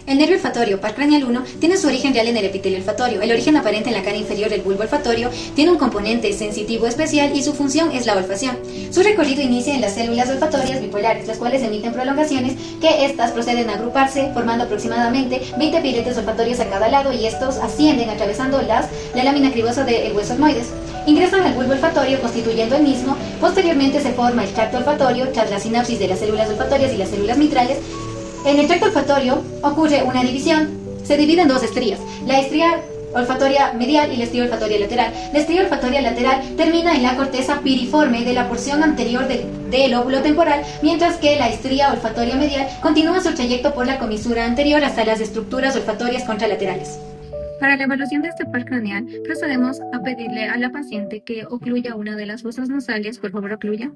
El nervio olfatorio, par craneal 1, tiene su origen real en el epitelio olfatorio. El origen aparente en la cara inferior del bulbo olfatorio tiene un componente sensitivo especial y su función es la olfacción. Su recorrido inicia en las células olfatorias bipolares, las cuales emiten prolongaciones que estas proceden a agruparse, formando aproximadamente 20 piletes olfatorios a cada lado, y estos ascienden atravesando la lámina cribosa del hueso etmoides. Ingresan al bulbo olfatorio constituyendo el mismo. Posteriormente se forma el tracto olfatorio tras la sinapsis de las células olfatorias y las células mitrales. En el tracto olfatorio ocurre una división. Se divide en dos estrías, la estría olfatoria medial y la estría olfatoria lateral. La estría olfatoria lateral termina en la corteza piriforme de la porción anterior del lóbulo temporal, mientras que la estría olfatoria medial continúa su trayecto por la comisura anterior hasta las estructuras olfatorias contralaterales. Para la evaluación de este par craneal, procedemos a pedirle a la paciente que ocluya una de las fosas nasales, por favor ocluya.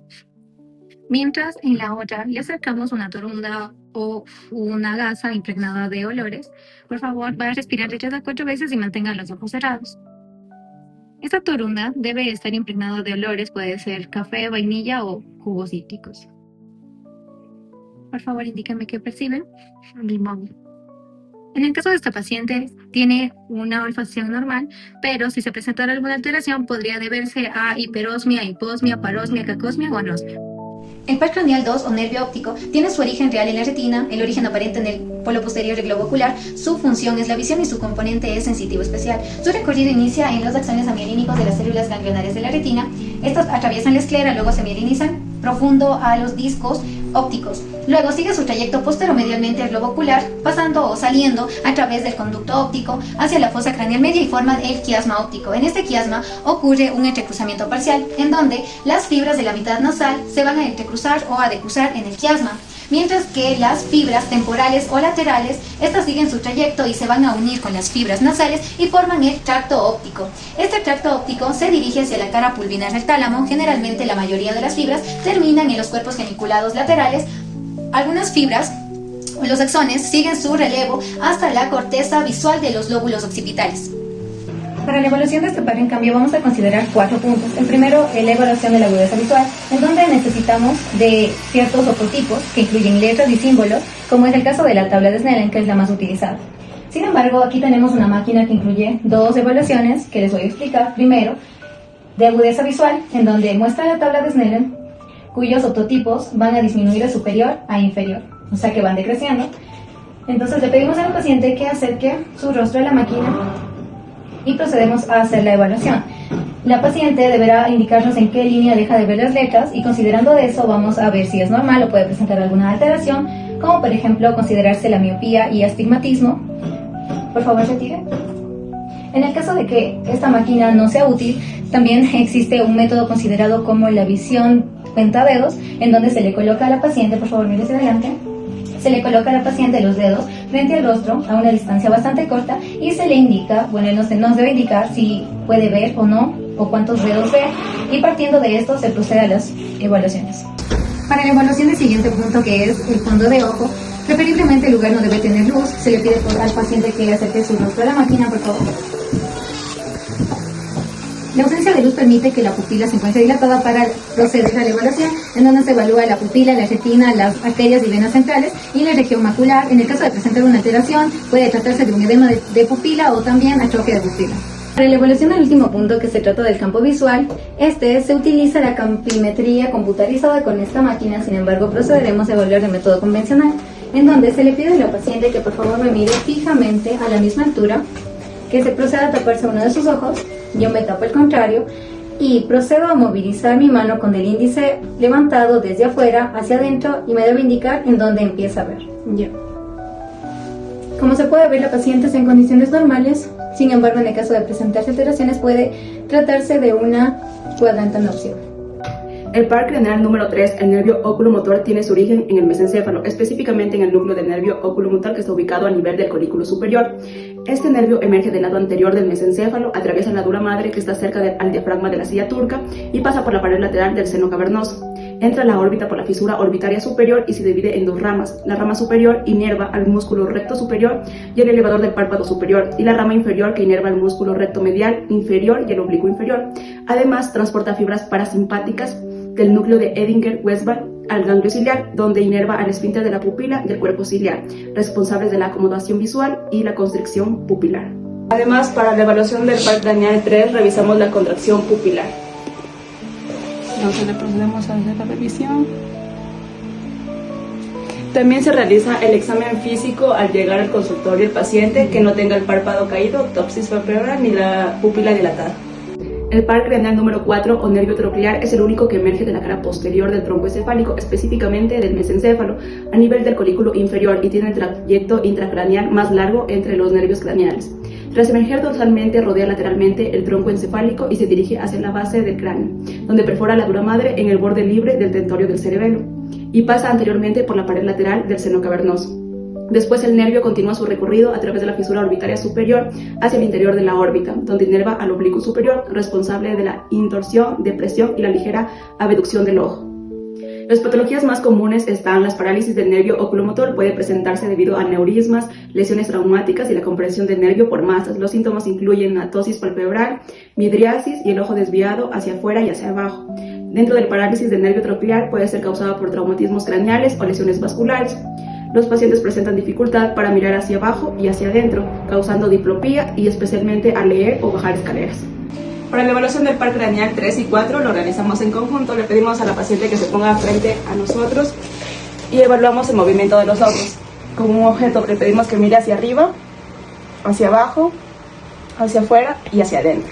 Mientras en la otra le acercamos una torunda o una gasa impregnada de olores. Por favor, va a respirar de 3 a 4 veces y mantenga los ojos cerrados. Esta torunda debe estar impregnada de olores, puede ser café, vainilla o jugos cítricos. Por favor, indíqueme qué perciben. Limón. En el caso de esta paciente, tiene una olfacción normal, pero si se presentara alguna alteración, podría deberse a hiperosmia, hiposmia, parosmia, cacosmia o anosmia. El par craneal 2 o nervio óptico tiene su origen real en la retina, el origen aparente en el polo posterior del globo ocular, su función es la visión y su componente es sensitivo especial. Su recorrido inicia en los axones amielínicos de las células ganglionares de la retina. Estas atraviesan la esclera, luego se mielinizan profundo a los discos ópticos. Luego sigue su trayecto posteromedialmente al globo ocular, pasando o saliendo a través del conducto óptico hacia la fosa craneal media y forman el quiasma óptico. En este quiasma ocurre un entrecruzamiento parcial, en donde las fibras de la mitad nasal se van a entrecruzar o a decruzar en el quiasma, mientras que las fibras temporales o laterales, estas siguen su trayecto y se van a unir con las fibras nasales y forman el tracto óptico. Este tracto óptico se dirige hacia la cara pulvinar del tálamo. Generalmente la mayoría de las fibras terminan en los cuerpos geniculados laterales. Algunas fibras, los axones, siguen su relevo hasta la corteza visual de los lóbulos occipitales. Para la evaluación de este par, en cambio, vamos a considerar 4 puntos. El primero es la evaluación de la agudeza visual, en donde necesitamos de ciertos ototipos que incluyen letras y símbolos, como es el caso de la tabla de Snellen, que es la más utilizada. Sin embargo, aquí tenemos una máquina que incluye 2 evaluaciones que les voy a explicar. Primero, de agudeza visual, en donde muestra la tabla de Snellen, cuyos ototipos van a disminuir de superior a inferior, o sea que van decreciendo. Entonces le pedimos a la paciente que acerque su rostro a la máquina y procedemos a hacer la evaluación. La paciente deberá indicarnos en qué línea deja de ver las letras, y considerando de eso vamos a ver si es normal o puede presentar alguna alteración, como por ejemplo considerarse la miopía y astigmatismo. Por favor, retire. En el caso de que esta máquina no sea útil, también existe un método considerado como la visión cuentadedos, en donde se le coloca a la paciente, por favor mire hacia adelante, se le coloca a la paciente los dedos frente al rostro a una distancia bastante corta y se le indica, bueno, nos debe indicar si puede ver o no, o cuántos dedos ve, y partiendo de esto se procede a las evaluaciones. Para la evaluación del siguiente punto, que es el fondo de ojo, preferiblemente el lugar no debe tener luz. Se le pide al paciente que acerque su rostro a la máquina, por favor. La ausencia de luz permite que la pupila se encuentre dilatada para proceder a la evaluación, en donde se evalúa la pupila, la retina, las arterias y venas centrales y la región macular. En el caso de presentar una alteración, puede tratarse de un edema de pupila o también atrofia de pupila. Para la evaluación del último punto, que se trata del campo visual, se utiliza la campimetría computarizada con esta máquina. Sin embargo, procederemos a evaluar de método convencional, en donde se le pide a la paciente que por favor me mire fijamente a la misma altura, que se proceda a taparse uno de sus ojos. Yo me tapo el contrario y procedo a movilizar mi mano con el índice levantado desde afuera hacia adentro, y me debe indicar en dónde empieza a ver. Como se puede ver, la paciente está en condiciones normales. Sin embargo, en el caso de presentarse alteraciones, puede tratarse de una cuadrantanopsia. El par craneal número 3, el nervio oculomotor, tiene su origen en el mesencéfalo, específicamente en el núcleo del nervio oculomotor, que está ubicado a nivel del colículo superior. Este nervio emerge del lado anterior del mesencéfalo, atraviesa la dura madre que está cerca al diafragma de la silla turca y pasa por la pared lateral del seno cavernoso. Entra a la órbita por la fisura orbitaria superior y se divide en 2 ramas. La rama superior inerva al músculo recto superior y el elevador del párpado superior, y la rama inferior que inerva al músculo recto medial inferior y el oblicuo inferior. Además, transporta fibras parasimpáticas del núcleo de Edinger-Westphal al ganglio ciliar, donde inerva al esfínter de la pupila y el cuerpo ciliar, responsables de la acomodación visual y la constricción pupilar. Además, para la evaluación del par craneal 3, revisamos la contracción pupilar. Entonces le procedemos a hacer la revisión. También se realiza el examen físico al llegar al consultorio el paciente que no tenga el párpado caído, octopsis palpebral ni la pupila dilatada. El par craneal número 4 o nervio troclear es el único que emerge de la cara posterior del tronco encefálico, específicamente del mesencéfalo, a nivel del colículo inferior y tiene el trayecto intracraneal más largo entre los nervios craneales. Tras emerger dorsalmente, rodea lateralmente el tronco encefálico y se dirige hacia la base del cráneo, donde perfora la dura madre en el borde libre del tentorio del cerebelo y pasa anteriormente por la pared lateral del seno cavernoso. Después el nervio continúa su recorrido a través de la fisura orbitaria superior hacia el interior de la órbita, donde inerva al oblicuo superior, responsable de la intorsión, depresión y la ligera abducción del ojo. Las patologías más comunes están las parálisis del nervio oculomotor, puede presentarse debido a aneurismas, lesiones traumáticas y la compresión del nervio por masas. Los síntomas incluyen atosis palpebral, midriasis y el ojo desviado hacia afuera y hacia abajo. Dentro del parálisis del nervio troclear puede ser causada por traumatismos craneales o lesiones vasculares. Los pacientes presentan dificultad para mirar hacia abajo y hacia adentro, causando diplopía y especialmente al leer o bajar escaleras. Para la evaluación del par craneal 3 y 4 lo realizamos en conjunto. Le pedimos a la paciente que se ponga frente a nosotros y evaluamos el movimiento de los ojos. Con un objeto le pedimos que mire hacia arriba, hacia abajo, hacia afuera y hacia adentro.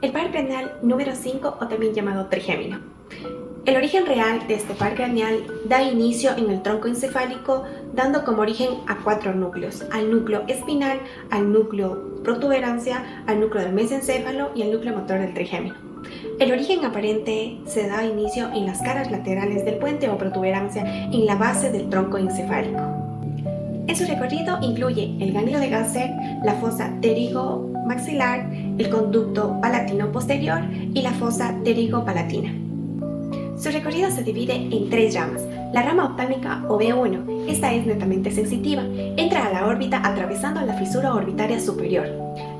El par craneal número 5 o también llamado trigémino. El origen real de este par craneal da inicio en el tronco encefálico, dando como origen a 4 núcleos: al núcleo espinal, al núcleo protuberancia, al núcleo del mesencéfalo y al núcleo motor del trigémino. El origen aparente se da ᱤnicio en las caras laterales del puente o protuberancia en la base del tronco encefálico. En su recorrido incluye el ganglio de Gasser, la fosa pterigo-maxilar, el conducto palatino posterior y la fosa pterigo-palatina. Su recorrido se divide en 3 ramas. La rama oftálmica o B1, esta es netamente sensitiva, entra a la órbita atravesando la fisura orbitaria superior.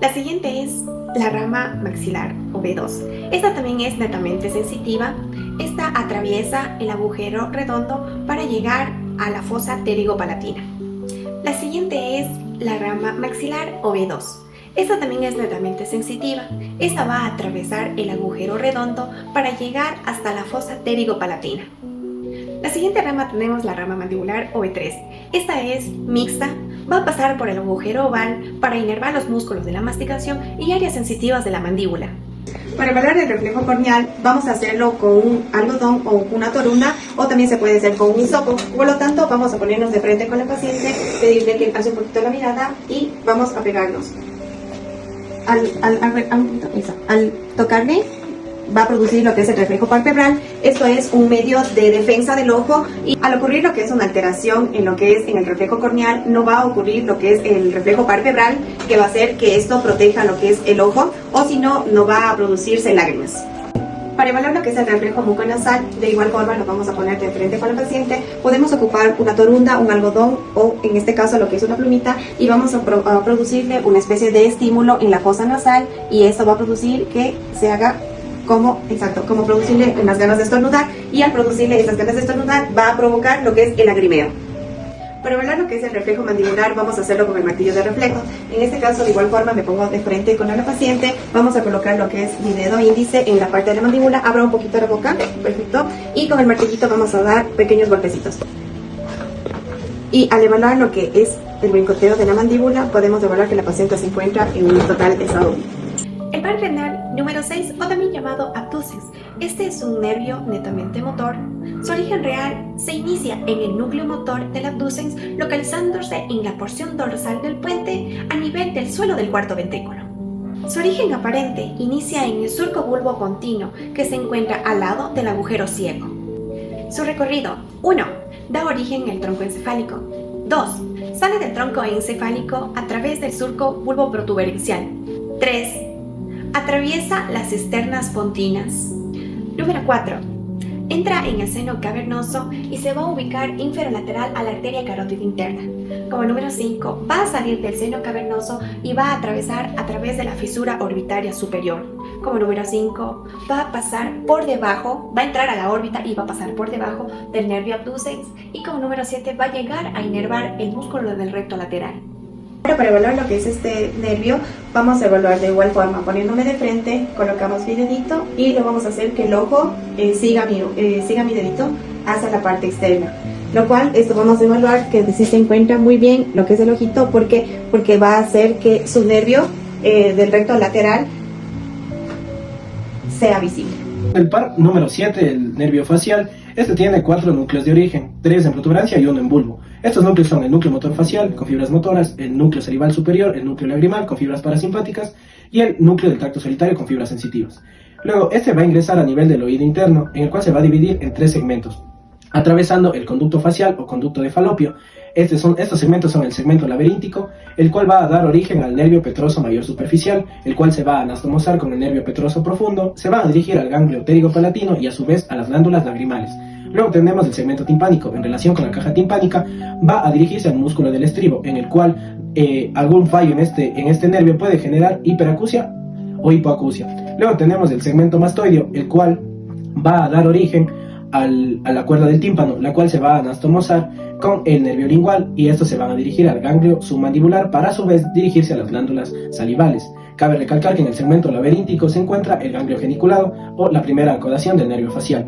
La siguiente es la rama maxilar o B2. Esta también es netamente sensitiva. Esta atraviesa el agujero redondo para llegar a la fosa pterigo-palatina. La siguiente es la rama maxilar o B2. Esta también es netamente sensitiva. Esta va a atravesar el agujero redondo para llegar hasta la fosa pterigo-palatina. La siguiente rama tenemos la rama mandibular o B3. Esta es mixta, va a pasar por el agujero oval para inervar los músculos de la masticación y áreas sensitivas de la mandíbula. Para evaluar el reflejo corneal vamos a hacerlo con un algodón o una torunda, o también se puede hacer con un hisopo. Por lo tanto, vamos a ponernos de frente con la paciente, pedirle que alce un poquito la mirada y vamos a pegarnos. Al tocarle va a producir lo que es el reflejo palpebral. Esto es un medio de defensa del ojo, y al ocurrir lo que es una alteración en lo que es en el reflejo corneal, no va a ocurrir lo que es el reflejo palpebral, que va a hacer que esto proteja lo que es el ojo, o si no, no va a producirse lágrimas. Para evaluar lo que es el reflejo muconasal, de igual forma nos vamos a poner de frente con la paciente. Podemos ocupar una torunda, un algodón o en este caso lo que es una plumita, y vamos a producirle una especie de estímulo en la fosa nasal, y esto va a producir que se haga como producirle unas ganas de estornudar, y al producirle estas ganas de estornudar va a provocar lo que es el lagrimeo. Para evaluar lo que es el reflejo mandibular vamos a hacerlo con el martillo de reflejo. En este caso de igual forma me pongo de frente con la paciente, vamos a colocar lo que es mi dedo índice en la parte de la mandíbula, abro un poquito la boca, perfecto, y con el martillito vamos a dar pequeños golpecitos. Y al evaluar lo que es el brincoteo de la mandíbula, podemos evaluar que la paciente se encuentra en un total estado. El par craneal número 6 o también llamado abducens. Este es un nervio netamente motor. Su origen real se inicia en el núcleo motor del abducens, localizándose en la porción dorsal del puente a nivel del suelo del cuarto ventrículo. Su origen aparente inicia en el surco bulbo continuo que se encuentra al lado del agujero ciego. Su recorrido: 1. Da origen al tronco encefálico. 2. Sale del tronco encefálico a través del surco bulbo protuberencial. 3. Atraviesa las cisternas pontinas. Número 4. Entra en el seno cavernoso y se va a ubicar inferolateral a la arteria carótida interna. Como número 5, va a salir del seno cavernoso y va a atravesar a través de la fisura orbitaria superior. como número 5, va a pasar por debajo, va a entrar a la órbita y va a pasar por debajo del nervio abducens. Y como número 7, va a llegar a inervar el músculo del recto lateral. Ahora, para evaluar lo que es este nervio, vamos a evaluar de igual forma, poniéndome de frente, colocamos mi dedito y lo vamos a hacer que el ojo siga mi dedito hacia la parte externa. Lo cual, esto vamos a evaluar que si se encuentra muy bien lo que es el ojito, porque va a hacer que su nervio del recto lateral sea visible. El par número 7, el nervio facial, este tiene 4 núcleos de origen, 3 en protuberancia y 1 en bulbo. Estos núcleos son el núcleo motor facial con fibras motoras, el núcleo salival superior, el núcleo lagrimal con fibras parasimpáticas y el núcleo del tracto solitario con fibras sensitivas. Luego, este va a ingresar a nivel del oído interno, en el cual se va a dividir en 3 segmentos, atravesando el conducto facial o conducto de Falopio. Estos segmentos son el segmento laberíntico, el cual va a dar origen al nervio petroso mayor superficial, el cual se va a anastomosar con el nervio petroso profundo, se va a dirigir al ganglio pterigopalatino y a su vez a las glándulas lagrimales. Luego tenemos el segmento timpánico, en relación con la caja timpánica, va a dirigirse al músculo del estribo, en el cual algún fallo en este nervio puede generar hiperacusia o hipoacusia. Luego tenemos el segmento mastoideo, el cual va a dar origen a la cuerda del tímpano, la cual se va a anastomosar con el nervio lingual y estos se van a dirigir al ganglio submandibular para a su vez dirigirse a las glándulas salivales. Cabe recalcar que en el segmento laberíntico se encuentra el ganglio geniculado o la primera acodación del nervio facial.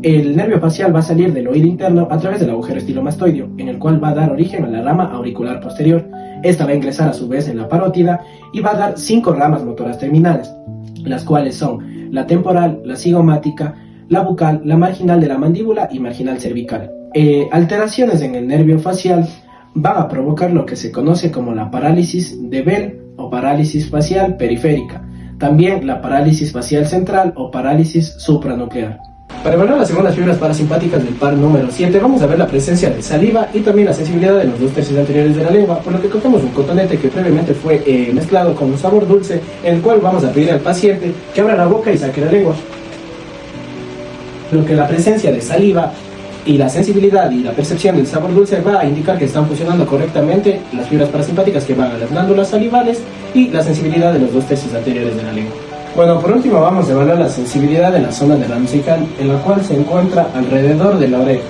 El nervio facial va a salir del oído interno a través del agujero estilomastoideo, en el cual va a dar origen a la rama auricular posterior. Esta va a ingresar a su vez en la parótida y va a dar 5 ramas motoras terminales, las cuales son la temporal, la cigomática, la bucal, la marginal de la mandíbula y marginal cervical. Alteraciones en el nervio facial van a provocar lo que se conoce como la parálisis de Bell o parálisis facial periférica, también la parálisis facial central o parálisis supranuclear. Para evaluar las segundas fibras parasimpáticas del par número 7 vamos a ver la presencia de saliva y también la sensibilidad de los 2 tercios anteriores de la lengua, por lo que contamos un cotonete que previamente fue mezclado con un sabor dulce, en el cual vamos a pedir al paciente que abra la boca y saque la lengua. Lo que la presencia de saliva y la sensibilidad y la percepción del sabor dulce va a indicar que están funcionando correctamente las fibras parasimpáticas que van a las glándulas salivales y la sensibilidad de los 2 tercios anteriores de la lengua. Bueno, por último vamos a evaluar la sensibilidad de la zona del ramo cecal, en la cual se encuentra alrededor de la oreja.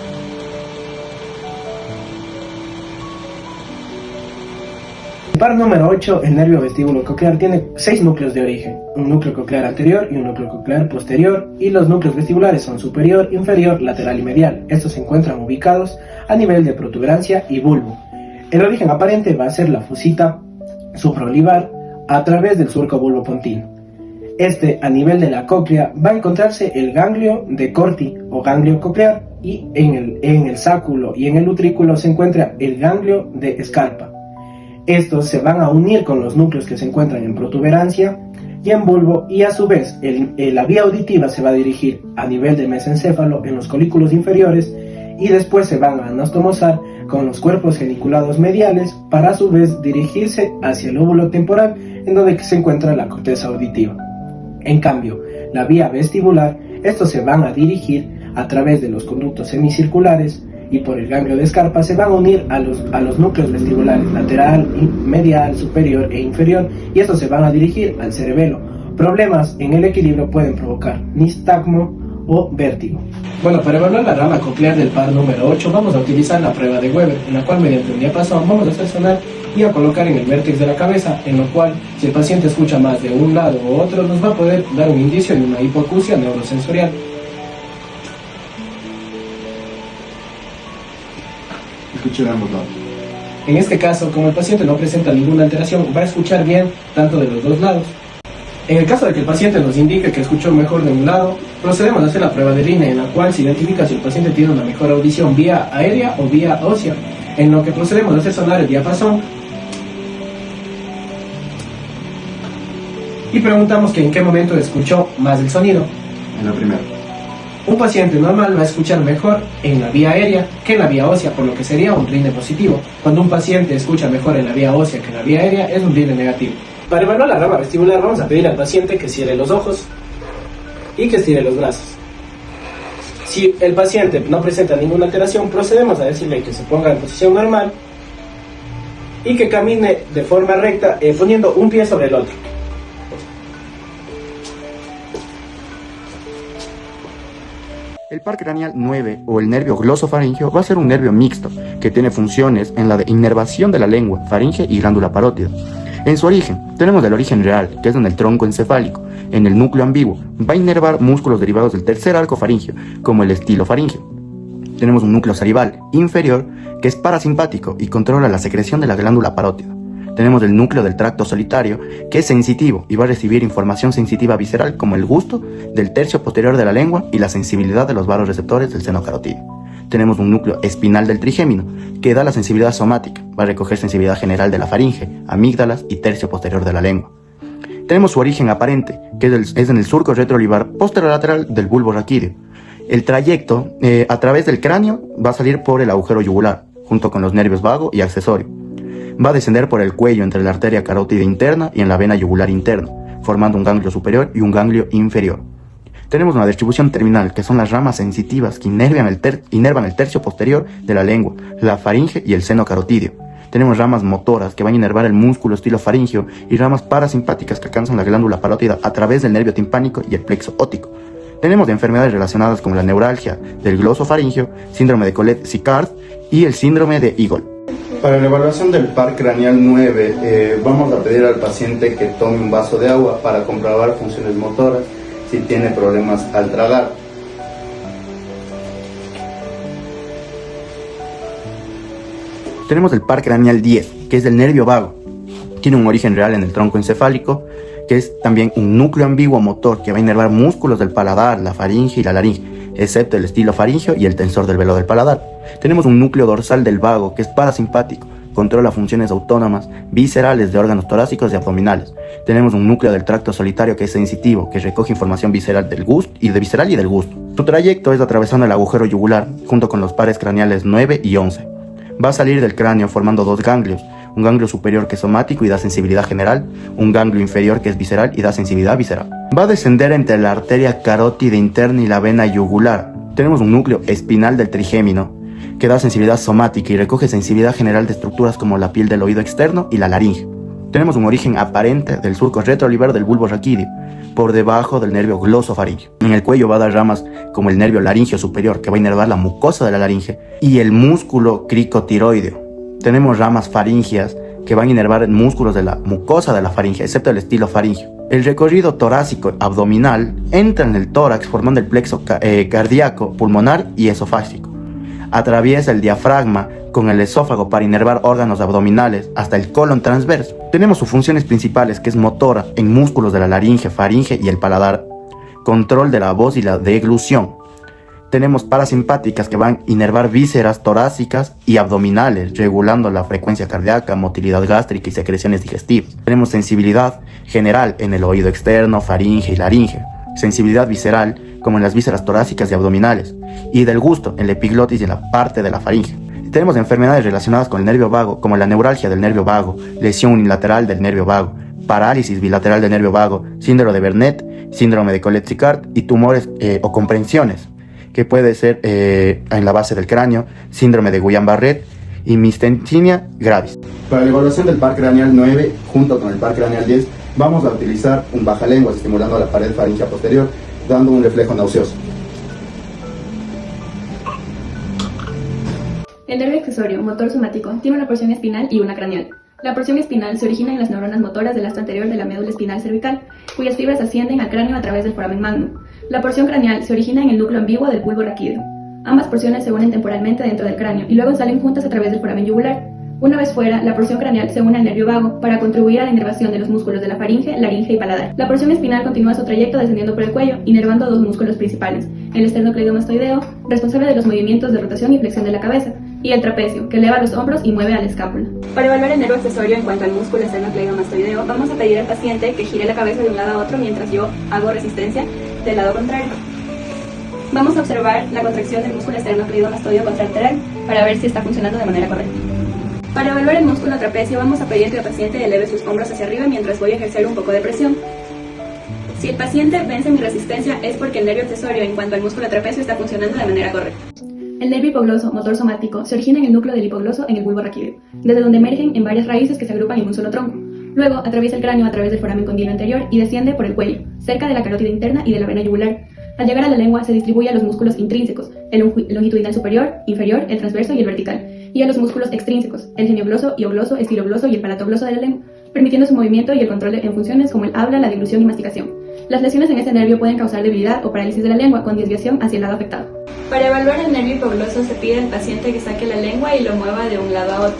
El par número 8, el nervio vestíbulo coclear, tiene 6 núcleos de origen, un núcleo coclear anterior y un núcleo coclear posterior, y los núcleos vestibulares son superior, inferior, lateral y medial. Estos se encuentran ubicados a nivel de protuberancia y bulbo. El origen aparente va a ser la fusita supraolivar a través del surco bulbopontino. A nivel de la cóclea va a encontrarse el ganglio de Corti o ganglio coclear, y en el sáculo y en el utrículo se encuentra el ganglio de Scarpa. Estos se van a unir con los núcleos que se encuentran en protuberancia y en bulbo, y a su vez la vía auditiva se va a dirigir a nivel del mesencéfalo en los colículos inferiores, y después se van a anastomosar con los cuerpos geniculados mediales para a su vez dirigirse hacia el lóbulo temporal, en donde se encuentra la corteza auditiva. En cambio, la vía vestibular, estos se van a dirigir a través de los conductos semicirculares y por el ganglio de Scarpa se van a unir a los núcleos vestibulares lateral, medial, superior e inferior, y estos se van a dirigir al cerebelo. Problemas en el equilibrio pueden provocar nistagmo o vértigo. Bueno, para evaluar la rama coclear del par número 8 vamos a utilizar la prueba de Weber, en la cual mediante un diapasón vamos a hacer sonar y a colocar en el vértex de la cabeza, en lo cual si el paciente escucha más de un lado u otro nos va a poder dar un indicio de una hipoacusia neurosensorial. Escuchámoslo. En este caso, como el paciente no presenta ninguna alteración, va a escuchar bien tanto de los dos lados. En el caso de que el paciente nos indique que escuchó mejor de un lado, procedemos a hacer la prueba de Rine, en la cual se identifica si el paciente tiene una mejor audición vía aérea o vía ósea, en lo que procedemos a hacer sonar el diapasón y preguntamos que en qué momento escuchó más el sonido. En la primera. Un paciente normal va a escuchar mejor en la vía aérea que en la vía ósea, por lo que sería un Rine positivo. Cuando un paciente escucha mejor en la vía ósea que en la vía aérea, es un Rine negativo. Para evaluar la rama vestibular vamos a pedir al paciente que cierre los ojos y que estire los brazos. Si el paciente no presenta ninguna alteración, procedemos a decirle que se ponga en posición normal y que camine de forma recta, poniendo un pie sobre el otro. El par craneal 9 o el nervio glosofaringeo va a ser un nervio mixto que tiene funciones en la de inervación de la lengua, faringe y glándula parótida. En su origen, tenemos el origen real, que es en el tronco encefálico. En el núcleo ambiguo, va a inervar músculos derivados del tercer arco faríngeo, como el estilofaringeo. Tenemos un núcleo salival inferior, que es parasimpático y controla la secreción de la glándula parótida. Tenemos el núcleo del tracto solitario, que es sensitivo y va a recibir información sensitiva visceral como el gusto del tercio posterior de la lengua y la sensibilidad de los varos receptores del seno carotídeo. Tenemos un núcleo espinal del trigémino, que da la sensibilidad somática, va a recoger sensibilidad general de la faringe, amígdalas y tercio posterior de la lengua. Tenemos su origen aparente, que es en el surco retroolivar posterolateral del bulbo raquídeo. El trayecto a través del cráneo va a salir por el agujero yugular, junto con los nervios vago y accesorio. Va a descender por el cuello entre la arteria carótida interna y en la vena yugular interna, formando un ganglio superior y un ganglio inferior. Tenemos una distribución terminal, que son las ramas sensitivas que inervan el tercio posterior de la lengua, la faringe y el seno carotídeo. Tenemos ramas motoras que van a inervar el músculo estilofaringeo y ramas parasimpáticas que alcanzan la glándula parótida a través del nervio timpánico y el plexo óptico. Tenemos enfermedades relacionadas con la neuralgia del glosofaringeo, síndrome de Collet-Sicard y el síndrome de Eagle. Para la evaluación del par craneal 9, vamos a pedir al paciente que tome un vaso de agua para comprobar funciones motoras si tiene problemas al tragar. Tenemos el par craneal 10, que es del nervio vago. Tiene un origen real en el tronco encefálico, que es también un núcleo ambiguo motor que va a inervar músculos del paladar, la faringe y la laringe, excepto el estilofaringeo y el tensor del velo del paladar. Tenemos un núcleo dorsal del vago, que es parasimpático, controla funciones autónomas, viscerales de órganos torácicos y abdominales. Tenemos un núcleo del tracto solitario que es sensitivo, que recoge información visceral del gusto y del gusto. Su trayecto es atravesando el agujero yugular, junto con los pares craneales 9 y 11. Va a salir del cráneo formando dos ganglios, un ganglio superior que es somático y da sensibilidad general, un ganglio inferior que es visceral y da sensibilidad visceral. Va a descender entre la arteria carótida interna y la vena yugular. Tenemos un núcleo espinal del trigémino, que da sensibilidad somática y recoge sensibilidad general de estructuras como la piel del oído externo y la laringe. Tenemos un origen aparente del surco retroolivar del bulbo raquídeo, por debajo del nervio glosofaringeo. En el cuello va a dar ramas como el nervio laringeo superior, que va a inervar la mucosa de la laringe, y el músculo cricotiroideo. Tenemos ramas faringeas que van a inervar músculos de la mucosa de la faringe, excepto el estilofaringeo. El recorrido torácico abdominal entra en el tórax formando el plexo cardíaco, pulmonar y esofágico. Atraviesa el diafragma con el esófago para inervar órganos abdominales hasta el colon transverso. Tenemos sus funciones principales, que es motora en músculos de la laringe, faringe y el paladar, control de la voz y la deglución. Tenemos parasimpáticas que van a inervar vísceras torácicas y abdominales, regulando la frecuencia cardíaca, motilidad gástrica y secreciones digestivas. Tenemos sensibilidad general en el oído externo, faringe y laringe. Sensibilidad visceral, como en las vísceras torácicas y abdominales. Y del gusto, en la epiglotis y en la parte de la faringe. Tenemos enfermedades relacionadas con el nervio vago, como la neuralgia del nervio vago, lesión unilateral del nervio vago, parálisis bilateral del nervio vago, síndrome de Bernet, síndrome de Collet-Sicard y tumores o comprensiones, que puede ser en la base del cráneo, síndrome de Guillain-Barré y miastenia gravis. Para la evaluación del par craneal 9, junto con el par craneal 10, vamos a utilizar un bajalenguas estimulando la pared faríngea posterior, dando un reflejo nauseoso. El nervio accesorio, motor somático, tiene una porción espinal y una craneal. La porción espinal se origina en las neuronas motoras del astro anterior de la médula espinal cervical, cuyas fibras ascienden al cráneo a través del foramen magnum. La porción craneal se origina en el núcleo ambiguo del bulbo raquídeo. Ambas porciones se unen temporalmente dentro del cráneo y luego salen juntas a través del foramen yugular. Una vez fuera, la porción craneal se une al nervio vago para contribuir a la inervación de los músculos de la faringe, laringe y paladar. La porción espinal continúa su trayecto descendiendo por el cuello, inervando dos músculos principales, el esternocleidomastoideo, responsable de los movimientos de rotación y flexión de la cabeza, y el trapecio, que eleva los hombros y mueve a la escápula. Para evaluar el nervio accesorio en cuanto al músculo esternocleidomastoideo, vamos a pedir al paciente que gire la cabeza de un lado a otro mientras yo hago resistencia del lado contrario. Vamos a observar la contracción del músculo esternocleidomastoideo contralateral para ver si está funcionando de manera correcta. Para evaluar el músculo trapecio, vamos a pedir que el paciente eleve sus hombros hacia arriba mientras voy a ejercer un poco de presión. Si el paciente vence mi resistencia es porque el nervio accesorio en cuanto al músculo trapecio está funcionando de manera correcta. El nervio hipogloso, motor somático, se origina en el núcleo del hipogloso en el bulbo raquídeo, desde donde emergen en varias raíces que se agrupan en un solo tronco. Luego atraviesa el cráneo a través del foramen condilo anterior y desciende por el cuello, cerca de la carótida interna y de la vena yugular. Al llegar a la lengua se distribuye a los músculos intrínsecos, el longitudinal superior, inferior, el transverso y el vertical, y a los músculos extrínsecos, el geniogloso, hiogloso, estilogloso y el palatogloso de la lengua, permitiendo su movimiento y el control en funciones como el habla, la deglución y masticación. Las lesiones en este nervio pueden causar debilidad o parálisis de la lengua con desviación hacia el lado afectado. Para evaluar el nervio hipogloso se pide al paciente que saque la lengua y lo mueva de un lado a otro.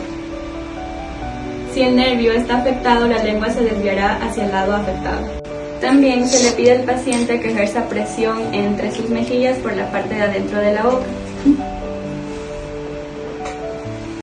Si el nervio está afectado, la lengua se desviará hacia el lado afectado. También se le pide al paciente que ejerza presión entre sus mejillas por la parte de adentro de la boca.